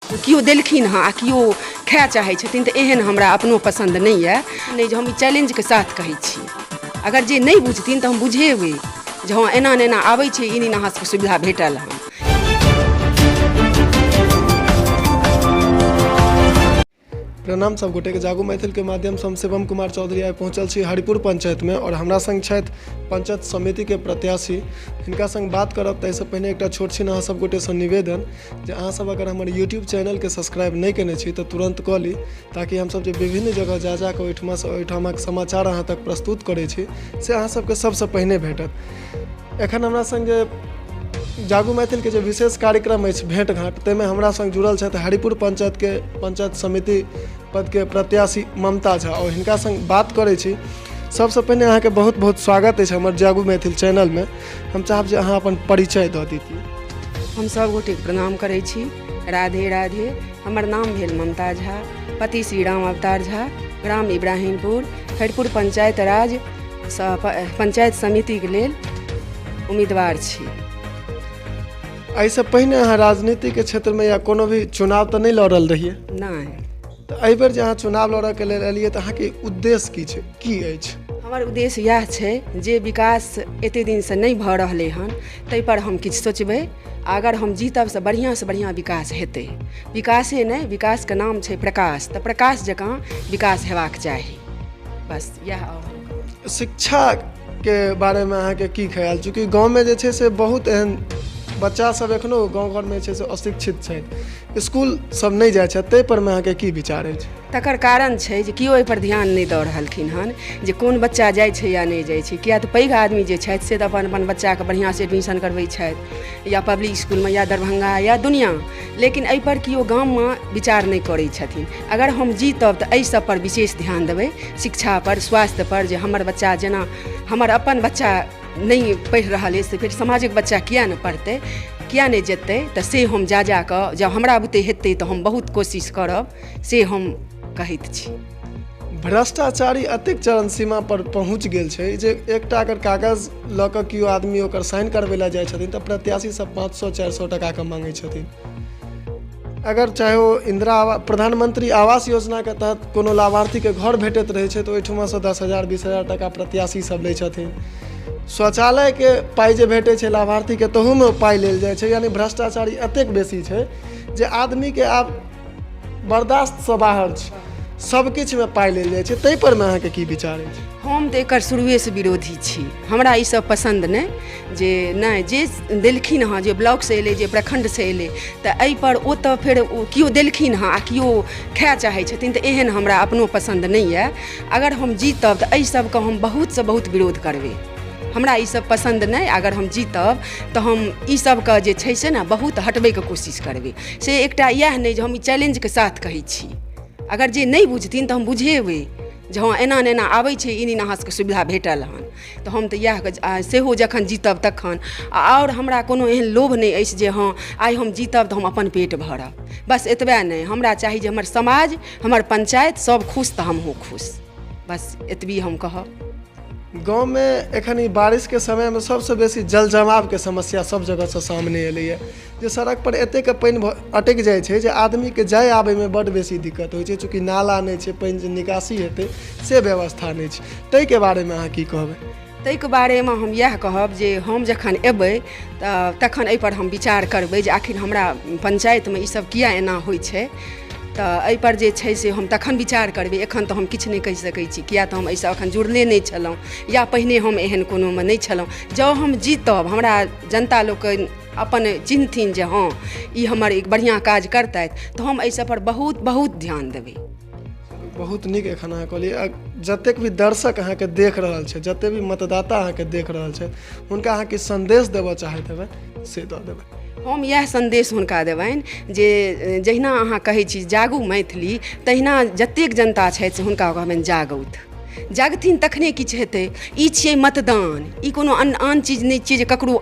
केओ देलखिन हँ आ केओ खाए चाहै छथिन तऽ एहन हमरा अपनो पसन्द नहीं है। नहीं, जे हम चैलेंज के साथ कहै छी, अगर जे नहीं बुझथिन तऽ हम बुझेबै जे हाँ एना ने एना आबै छै, ई अहाँ सबके सुविधा भेटल हँ। प्रणाम सब गोटे के। जागू मैथिल के माध्यम से हम शिवम कुमार चौधरी आइ पहुँचल छी हरिपुर पंचायत में और हमरा संग छथि पंचायत समिति के प्रत्याशी। हिनका संग बात करब ताहिसँ पहिने एकटा छोट छिन अहाँ सब गोटे सँ निवेदन जे अहाँ सब अगर हमर यूट्यूब चैनल के सब्सक्राइब नहीं केने छी तऽ तुरंत कऽ ली, ताकि हम सब जे विभिन्न जगह जा जाकऽ ओहिठामक समाचार अहाँ तक प्रस्तुत करै छी से अहाँ सबके सबसँ पहिने भेटत। एखन हमरा संग जे जागू मैथिल के जो विशेष कार्यक्रम है भेंट घाट, तैमें हमरा संग जुड़ल छथि हरिपुर पंचायत के पंचायत समिति पद के प्रत्याशी ममता झा और हिनका संग बात करै छी। सबसे पहिने अहाँ के बहुत बहुत स्वागत है हमर जागू मैथिल चैनल में। हम चाहब जे अहाँ अपन परिचय दऽ दितियै। हम सब गोटे प्रणाम करै छी। राधे राधे। हमर नाम भेल ममता झा, पति श्री राम अवतार झा, ग्राम इब्राहिमपुर, हरिपुर पंचायत राज पंचायत समिति के लेल उम्मीदवार छी। एहिसँ पहिने अहाँ राजनीति के क्षेत्र में या कोनो भी चुनाव तऽ नहीं लड़ल रहिए? नहीं। तऽ एहि बेर जे अहाँ चुनाव लड़ऽ के लेल एलियै तऽ अहाँके उद्देश्य की छै, की अछि? हमर उद्देश्य यह छै जे विकास एते दिन से नहीं भऽ रहलै हन, ताहि पर हम किछु सोचबै। अगर हम जीतब से बढ़िया विकास हेतै। विकासे नहीं, विकास के नाम छै प्रकाश, तऽ प्रकाश जकाँ विकास हेबाक चाही। बस यह। शिक्षा के बारे में अहाँके की ख्याल? चूँकि गाँव में जे छै से बहुत एहन बच्चा सब एखनो गाँव घर में छै से अशिक्षित छथि, स्कूल सब नहीं जाइ छथि, ताहि पर में अहाँके की विचार अछि? तकर कारण छै जे केओ एहि पर ध्यान नहीं दऽ रहलखिन हन जे कोन बच्चा जाइ छै या नहीं जाइ छै। किया तऽ पैघ आदमी जे छथि से तऽ अपन बच्चा के बढ़िया से एडमिशन करबै छथि, या पब्लिक स्कूल में या दरभंगा या दुनिया, लेकिन एहि पर केओ गाम में विचार नहीं करै छथिन। अगर हम जीतब तऽ एहि सब पर विशेष ध्यान देबै, शिक्षा पर, स्वास्थ्य पर, जे हमर बच्चा जेना हमर अपन बच्चा नहीं पढ़ि रहल अछि तऽ फिर समाजक बच्चा किया नहीं पढ़तै, किया नहीं जेतै? तऽ से हम जा कऽ जब हमरा बुते हेतै तऽ हम बहुत कोशिश करब, से हम कहैत छी। भ्रष्टाचारी अतेक चरम सीमा पर पहुँच गेल छै जे एकटा अगर कागज लऽ कऽ केओ आदमी ओकर साइन करबै लए जाइ छथिन तऽ प्रत्याशी सब 500-400 टका के मांगै छथिन। अगर चाहे ओ प्रधानमंत्री आवास योजना के तहत कोनो लाभार्थी के घर भेटैत रहै छै तऽ ओहिठमा से 10,000 20,000 टका प्रत्याशी सब लै छथिन। शौचालय के पाई जे भेटै छै लाभार्थी के तहू में पाई लेल जाइ छै। यानी भ्रष्टाचारी अतेक बेसी छै जे आदमी के आब बर्दाश्त से बाहर छै, सब किछ में पाई लेल जाइ छै। ताहि पर में अहाँके की विचार अछि? हम तऽ एकर शुरुए से विरोधी छी। हमरा ई सब पसंद नहीं, जे नहीं जे देलखिन हँ, जे ब्लॉक से एलै, जे प्रखंड से एलै, तऽ एहि पर ओ तऽ फिर केओ देलखिन हँ आ केओ खाए चाहै छथिन, तऽ एहन हमरा अपनो पसंद नहीं है। अगर हम जीतब तऽ एहि सबके हम बहुत से बहुत विरोध करबै। हमरा ई सब पसंद नहीं। अगर हम जीतब तऽ हम ई सब के जे छै से ना बहुत हटबै के कोशिश करबै। से एकटा यह नहीं जे हम ई चैलेंज के साथ कहै छी, अगर जे नहीं बुझथिन तऽ हम बुझेबै जे हाँ एना ने एना आबै छै, ई अहाँ सबके सुविधा भेटल हन। तऽ हम तऽ यह सेहो जखन जीतब तखन। और हमरा कोनो एहन लोभ नहीं अछि जे हाँ आइ हम जीतब तऽ हम अपन पेट भरब। बस एतबे नहीं, हमरा चाही जे हमर समाज, हमर पंचायत सब खुश तऽ हमहूँ खुश। बस एतबी हम कहब। गाँव में एखन ई बारिश के समय में सबसे बेसी जल जमाव के समस्या सब जगह से सामने एलैए, जे सड़क पर एतेक पानि अटकि जाइ छै जे आदमी के जाय आबे में बड़ बेसी दिक्कत होइ छै। चूँकि नाला नहीं छै, पानि जे निकासी हेतै से व्यवस्था नहीं छै। ताहि के बारे में अहाँ की कहबै? ताहि के बारे में हम यह कहब जे हम जखन एबै तखन एहि पर हम विचार करबै जे आखिर हमरा पंचायत में ई सब किया एना होइ छै। तऽ एहि पर जे छै से हम तखन विचार करबै। एखन तऽ हम किछु नहीं कहि सकै छी, किया तऽ हम एहिसँ एखन जुड़ले नहीं छलहुँ, या पहिने हम एहन कोनो में नहीं छलहुँ। जँ हम जीतब, हमरा जनता लोक अपन चिन्हथिन जे हाँ ई हमर एक बढ़िया काज करतथि, तऽ हम एहि सब पर बहुत बहुत ध्यान देबै। बहुत नीक एखन अहाँ कहलियै। जतेक भी दर्शक अहाँके देख रहल छै, जतेक भी मतदाता अहाँके देख रहल छै, हुनका अहाँ किछु संदेश देबऽ चाहैत हेबै से दऽ देबै। हम यह संदेश हुनका देबनि जे जहिना अहाँ कहै छी जागू मैथिली, तहिना जतेक जनता छथि से हुनका कहबनि जागौथ। जागथिन तखने किछु हेतै। ई छियै मतदान, ई कोनो आन चीज नहि छियै जे ककरो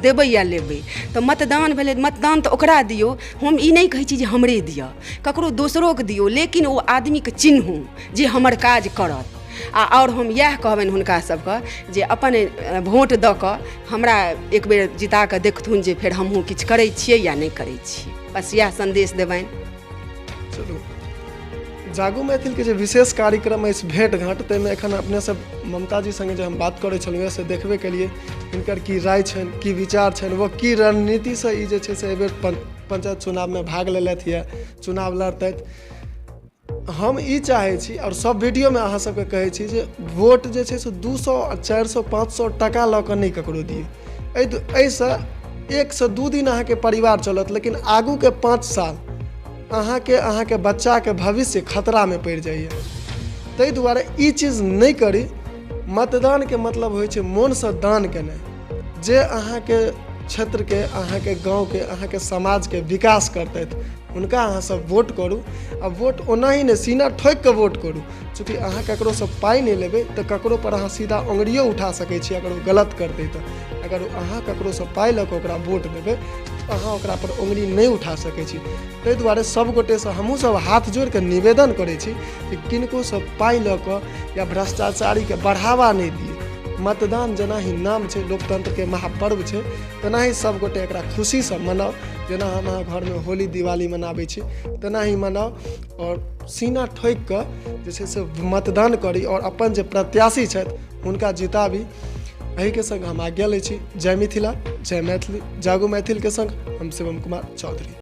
देबै या लेबै। तऽ मतदान भेलै, मतदान तऽ ओकरा दियौ। हम ई नहीं कहै छी जे हमरे दिअ, ककरो दोसरोके दियौ, लेकिन ओ आदमीके चिन्हू जे हमर काज करत। और हम यह कहबनि हुनका सबके जे अपन वोट दऽ कऽ हमरा एक बेर जिता कऽ देखथुन जे फेर हमहूँ किछु करै छियै या नहीं करै छियै। बस यह संदेश देबनि। चलू जागू मैथिल के जे विशेष कार्यक्रम अछि भेंट घाट, ताहिमे एखन अपने सब ममता जी संगे जे हम बात करै छलहुँ से देखबे केलिए हिनकर की राय छनि, की विचार छनि, वो की रणनीतिसँ ई जे छै से एहिबेर पंचायत चुनावमे भाग लेलथि यऽ, चुनाव लड़तथि। हम ई चाहै छी और सब वीडियोमे अहाँ सबके कहै छी जे वोट जे छै से 200 400 500 टका लऽ कऽ नहि ककरो दियौ। एहिसँ 1 से 2 दिन अहाँके परिवार चलत, लेकिन आगूके 5 साल अहाँके बच्चाके भविष्य खतरामे पड़ि जाइए। ताहि दुआरे ई चीज नहि करी। मतदानके मतलब होइ छै मोनसँ दान केनाइ। जे अहाँके क्षेत्रके, अहाँके गाँवके, अहाँके समाजके विकास करतथि हुनका अहाँ सब वोट करू। आ वोट ओनाही नहि सीना ठोकि कऽ वोट करू। चूँकि अहाँ ककरोसँ पाइ नहि लेबै तऽ ककरो पर अहाँ सीधा उंगलियो उठा सकै छी अगर ओ गलत करतै तऽ। अगर अहाँ ककरोसँ पाइ लऽ कऽ ओकरा वोट देबै तऽ अहाँ ओकरा पर उंगली नहीं उठा सकै छी। ताहि दुआरे सब गोटेसँ हमहूँ सब हाथ जोड़ि कऽ निवेदन करै छी कि किनकोसँ पाइ लऽ कऽ या भ्रष्टाचारीके बढ़ावा नहीं दिए। मतदान जेना ही नाम छै, लोकतंत्रके महापर्व छै, तेनाही सब गोटे एकरा खुशीसँ मनाउ। जेना हम अहाँ घरमे होली दिवाली मनाबै छी तेना ही मनाउ और सीना ठोकि कऽ जे छै से मतदान करी और अपन जे प्रत्याशी छथि हुनका जिताबी। एहिके संग हम आज्ञा लै छी। जय मिथिला, जय मैथिली। जागू मैथिलके संग हम शिवम कुमार चौधरी।